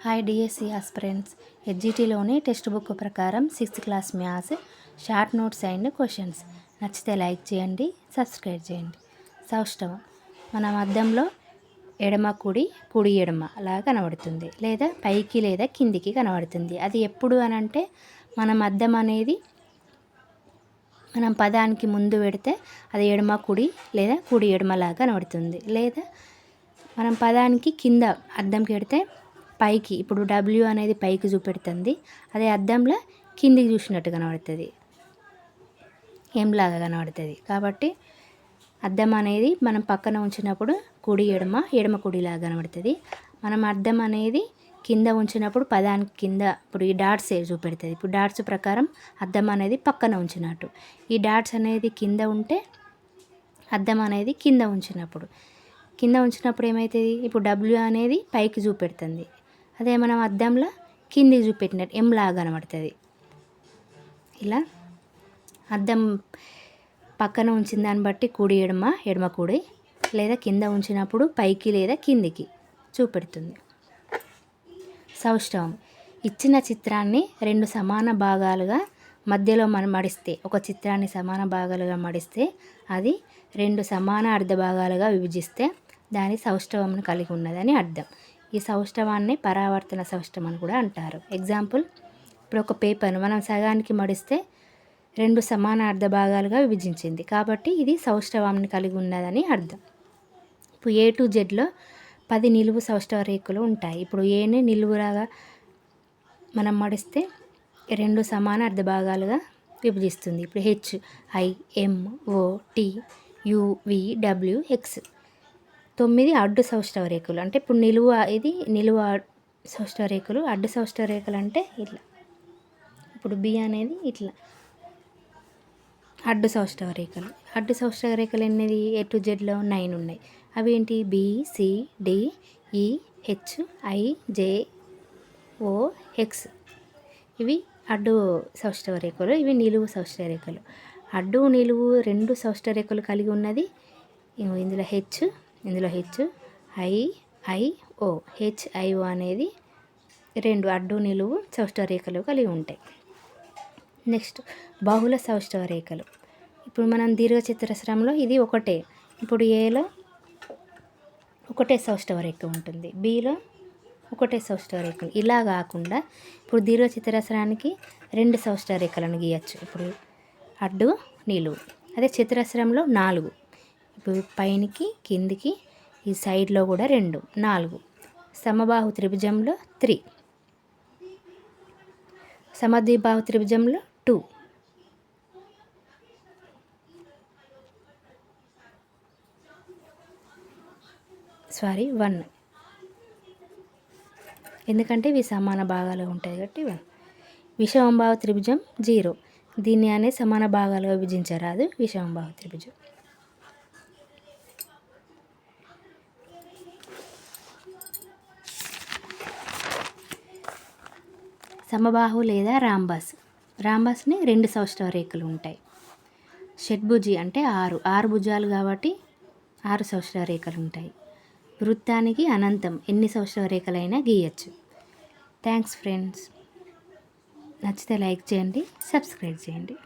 Hi DSC aspirants. హెచ్జిటిలోని text book ప్రకారం 6th class maths short notes and questions నచ్చితే like చేయండి, subscribe చేయండి. సౌష్ఠవం మన అద్దంలో ఎడమ కుడి కుడి ఎడమ అలా కనబడుతుంది, లేదా పైకి లేదా కిందికి కనబడుతుంది. అది ఎప్పుడు అని అంటే మనం అద్దం అనేది మనం పదానికి ముందు పెడితే అది ఎడమ కుడి లేదా కుడి ఎడమలాగా కనబడుతుంది, లేదా మనం పదానికి కింద అద్దంకి పెడితే పైకి, ఇప్పుడు డబ్ల్యూ అనేది పైకి చూపెడుతుంది, అదే అద్దంలో కిందికి చూసినట్టు కనబడుతుంది, ఏంలాగా కనబడుతుంది. కాబట్టి అద్దం అనేది మనం పక్కన ఉంచినప్పుడు కుడి ఎడమ ఎడమ కుడిలాగా కనబడుతుంది. మనం అద్దం అనేది కింద ఉంచినప్పుడు పదానికి కింద, ఇప్పుడు ఈ డాట్స్ చూపెడుతుంది. ఇప్పుడు డాట్స్ ప్రకారం అద్దం అనేది పక్కన ఉంచినట్టు. ఈ డాట్స్ అనేది కింద ఉంటే అద్దం అనేది కింద ఉంచినప్పుడు ఏమవుతుంది, ఇప్పుడు డబ్ల్యూ అనేది పైకి చూపెడుతుంది, అదే మనం అద్దంలో కిందికి చూపెట్టినట్టు ఎంలాగా కనబడుతుంది. ఇలా అద్దం పక్కన ఉంచిన దాన్ని బట్టి కుడి ఎడమ ఎడమ కుడి, లేదా కింద ఉంచినప్పుడు పైకి లేదా కిందికి చూపెడుతుంది. సౌష్ఠవం ఇచ్చిన చిత్రాన్ని 2 సమాన భాగాలుగా మధ్యలో మనం మడిస్తే, ఒక చిత్రాన్ని సమాన భాగాలుగా మడిస్తే అది 2 సమాన అర్ధ భాగాలుగా విభజిస్తే దాని సౌష్ఠవం కలిగి ఉన్నదని అర్థం. ఈ సౌష్ఠవాన్ని పరావర్తన సౌష్ఠవం అని కూడా అంటారు. ఎగ్జాంపుల్, ఇప్పుడు ఒక పేపర్ను మనం సగానికి మడిస్తే 2 సమాన అర్ధ భాగాలుగా విభజించింది, కాబట్టి ఇది సౌష్ఠవాన్ని కలిగి ఉన్నదని అర్థం. ఇప్పుడు A to Zలో 10 నిలువు సౌష్ఠవ రేఖలు ఉంటాయి. ఇప్పుడు ఏని నిలువురాగా మనం మడిస్తే 2 సమాన అర్ధ భాగాలుగా విభజిస్తుంది. ఇప్పుడు H, I, M, O, T, U, V, W, X 9 అడ్డు సౌష్ఠవ రేఖలు. అంటే ఇప్పుడు ఇది నిలువ సౌష్ఠవ రేఖలు, అడ్డు సౌష్ఠవ రేఖలు అంటే ఇట్లా. ఇప్పుడు B అనేది ఇట్లా అడ్డు సౌష్ఠవ రేఖలు. అడ్డు సౌష్ఠవ రేఖలు ఎనిమిది A to Zలో 9 ఉన్నాయి. అవి ఏంటి? B, C, D, E, H, I, J, O, X. ఇవి అడ్డు సౌష్ఠవ రేఖలు, ఇవి నిలువు సౌష్ఠవ రేఖలు. అడ్డు నిలువు 2 సౌష్ఠవ రేఖలు కలిగి ఉన్నది ఇందులో H, I, O. H, I, O అనేది 2 అడ్డు నిలువు సౌష్ఠవ రేఖలు కలిగి ఉంటాయి. నెక్స్ట్ బహుళ సౌష్ఠవ రేఖలు. ఇప్పుడు మనం దీర్ఘచతురస్రంలో ఇది ఒకటే. ఇప్పుడు ఏలో ఒకటే సౌష్ఠవ రేఖ ఉంటుంది, బిలో ఒకటే సౌష్ఠవ రేఖలు. ఇలా కాకుండా ఇప్పుడు దీర్ఘచతురస్రానికి 2 సౌష్ఠవ రేఖలను గీయచ్చు. ఇప్పుడు అడ్డు నిలువు. అదే చతురస్రంలో 4. ఇప్పుడు పైనికి కిందికి ఈ సైడ్లో కూడా 2, 4. సమబాహు త్రిభుజంలో 3, సమద్విబాహు త్రిభుజంలో 2. సారీ 1, ఎందుకంటే ఇవి సమాన భాగాలుగా ఉంటాయి కాబట్టి 1. విషమంబాహు త్రిభుజం 0. దీన్ని అనేది సమాన భాగాలుగా విభజించరాదు, విషమంబాహు త్రిభుజం. సమబాహు లేదా రాంబస్ని 2 సౌష్ఠవ రేఖలు ఉంటాయి. షడ్భుజి అంటే 6 భుజాలు కాబట్టి 6 సౌష్ఠవ రేఖలు ఉంటాయి. వృత్తానికి అనంతం ఎన్ని సౌష్ఠవ రేఖలైనా గీయచ్చు. Thanks friends. నచ్చితే లైక్ చేయండి, సబ్స్క్రైబ్ చేయండి.